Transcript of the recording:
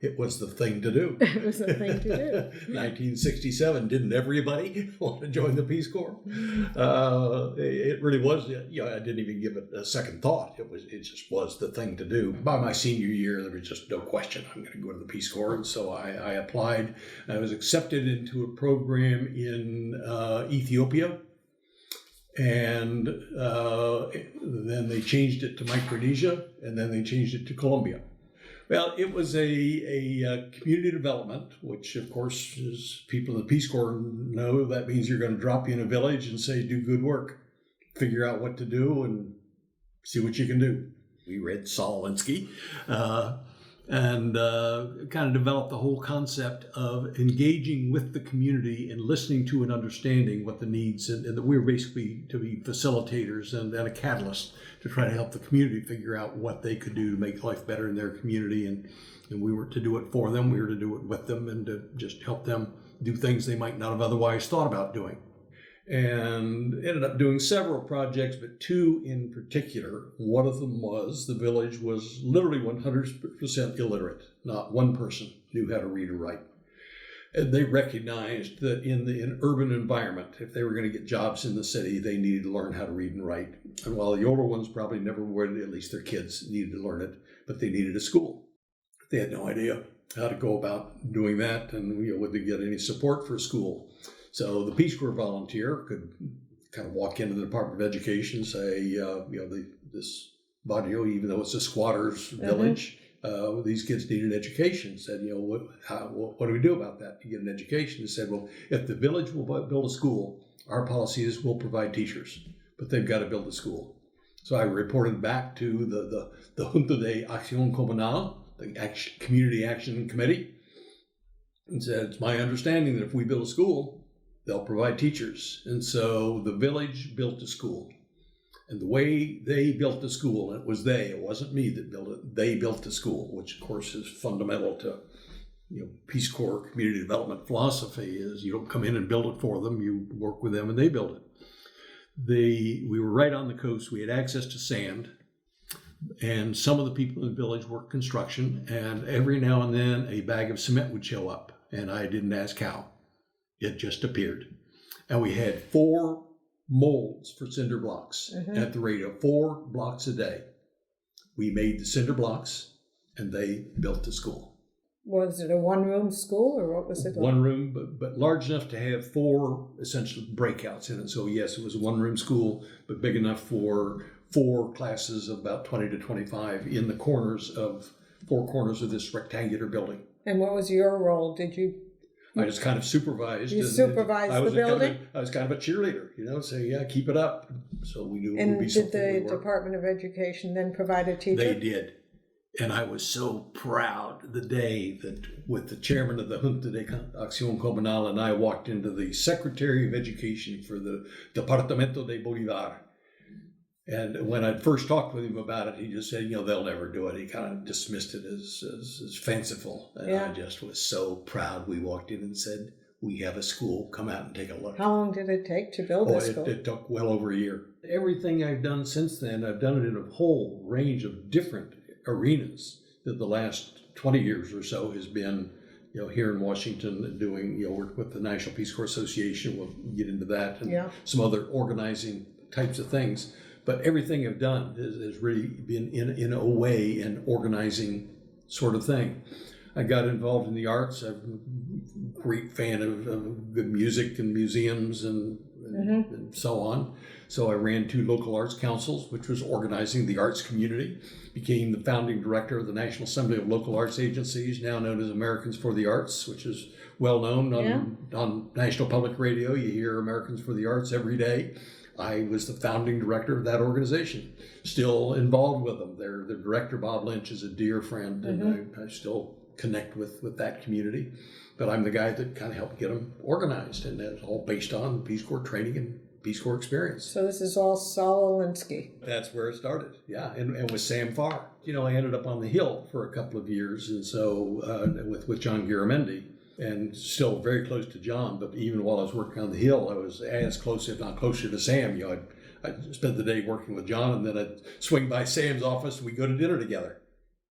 it was the thing to do. It was the thing to do. 1967, didn't everybody want to join the Peace Corps? It really was. I didn't even give it a second thought. It just was the thing to do. By my senior year, there was just no question I'm going to go to the Peace Corps, and so I applied. I was accepted into a program in Ethiopia, and then they changed it to Micronesia, and then they changed it to Colombia. Well, it was a community development, which, of course, as people in the Peace Corps know, that means you're going to drop you in a village and say, do good work, figure out what to do, and see what you can do. We read Saul Alinsky and kind of developed the whole concept of engaging with the community and listening to and understanding what the needs, and that we were basically to be facilitators and a catalyst to try to help the community figure out what they could do to make life better in their community. And we were to do it for them, we were to do it with them, and to just help them do things they might not have otherwise thought about doing. And ended up doing several projects, but two in particular. One of them was the village was literally 100% illiterate. Not one person knew how to read or write. And they recognized that in an urban environment, if they were going to get jobs in the city, they needed to learn how to read and write. And while the older ones probably never would, at least their kids needed to learn it, but they needed a school. They had no idea how to go about doing that, and would they get any support for a school. So the Peace Corps volunteer could kind of walk into the Department of Education and say, this barrio, even though it's a squatter's village, these kids need an education. Said, what do we do about that to get an education? They said, well, if the village will build a school, our policy is we'll provide teachers, but they've got to build a school. So I reported back to the Junta de Acción Comunal, the Community Action Committee, and said, it's my understanding that if we build a school, they'll provide teachers. And so the village built a school. And the way they built the school, and it wasn't me that built it, they built the school, which of course is fundamental to Peace Corps community development philosophy, is you don't come in and build it for them, you work with them and they build it. We were right on the coast, we had access to sand, and some of the people in the village worked construction, and every now and then a bag of cement would show up, and I didn't ask how. It just appeared. And we had 4 molds for cinder blocks at the radio, 4 blocks a day. We made the cinder blocks and they built the school. Was it a one-room school or what was it? One room, but large enough to have 4 essential breakouts in it. So yes, it was a one-room school, but big enough for 4 classes of about 20 to 25 in the corners of 4 corners of this rectangular building. And what was your role? I just kind of supervised. You supervised the building? I was kind of a cheerleader, saying, yeah, keep it up. So we knew it would be something. And did the Department of Education then provide a teacher? They did. And I was so proud the day that with the chairman of the Junta de Acción Comunal and I walked into the Secretary of Education for the Departamento de Bolívar. And when I first talked with him about it, he just said, they'll never do it. He kind of dismissed it as fanciful. And I just was so proud. We walked in and said, we have a school. Come out and take a look. How long did it take to build this school? It took well over a year. Everything I've done since then, I've done it in a whole range of different arenas. That the last 20 years or so has been, here in Washington doing, work with the National Peace Corps Association. We'll get into that and some other organizing types of things. But everything I've done has really been in a way an organizing sort of thing. I got involved in the arts. I'm a great fan of good music and museums and so on. So I ran 2 local arts councils, which was organizing the arts community. Became the founding director of the National Assembly of Local Arts Agencies, now known as Americans for the Arts, which is well known on National Public Radio. You hear Americans for the Arts every day. I was the founding director of that organization, still involved with them. Their director, Bob Lynch, is a dear friend, and I still connect with that community. But I'm the guy that kind of helped get them organized, and that's all based on Peace Corps training and Peace Corps experience. So this is all Saul Alinsky. That's where it started, and with Sam Farr. I ended up on the Hill for a couple of years, and so with John Garamendi. And still very close to John, but even while I was working on the Hill, I was as close, if not closer to Sam. I'd spend the day working with John, and then I'd swing by Sam's office and we'd go to dinner together.